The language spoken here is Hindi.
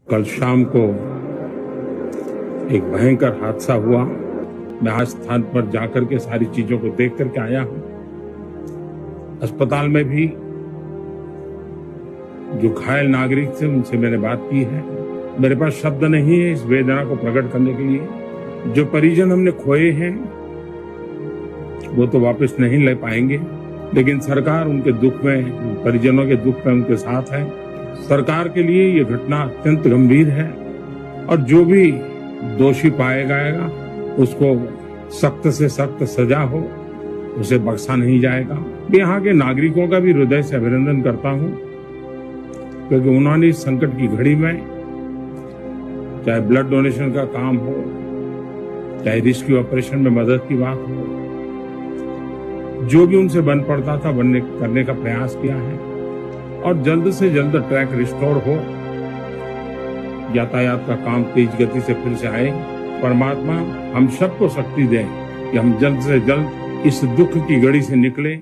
कल शाम को एक भयंकर हादसा हुआ। मैं आज स्थान पर जाकर के सारी चीजों को देख करके आया हूं। अस्पताल में भी जो घायल नागरिक थे उनसे मैंने बात की है। मेरे पास शब्द नहीं है इस वेदना को प्रकट करने के लिए। जो परिजन हमने खोए हैं वो तो वापस नहीं ले पाएंगे, लेकिन सरकार उनके दुख में, परिजनों के दुख में उनके साथ है। सरकार के लिए ये घटना अत्यंत गंभीर है और जो भी दोषी पाया जाएगा उसको सख्त से सख्त सजा हो, उसे बख्शा नहीं जाएगा। मैं यहाँ के नागरिकों का भी हृदय से अभिनंदन करता हूँ, क्योंकि उन्होंने इस संकट की घड़ी में, चाहे ब्लड डोनेशन का काम हो, चाहे रेस्क्यू ऑपरेशन में मदद की बात हो, जो भी उनसे बन पड़ता था करने का प्रयास किया है। और जल्द से जल्द ट्रैक रिस्टोर हो, यातायात का काम तेज गति से फिर से आए। परमात्मा हम सबको शक्ति दे कि हम जल्द से जल्द इस दुख की घड़ी से निकलें।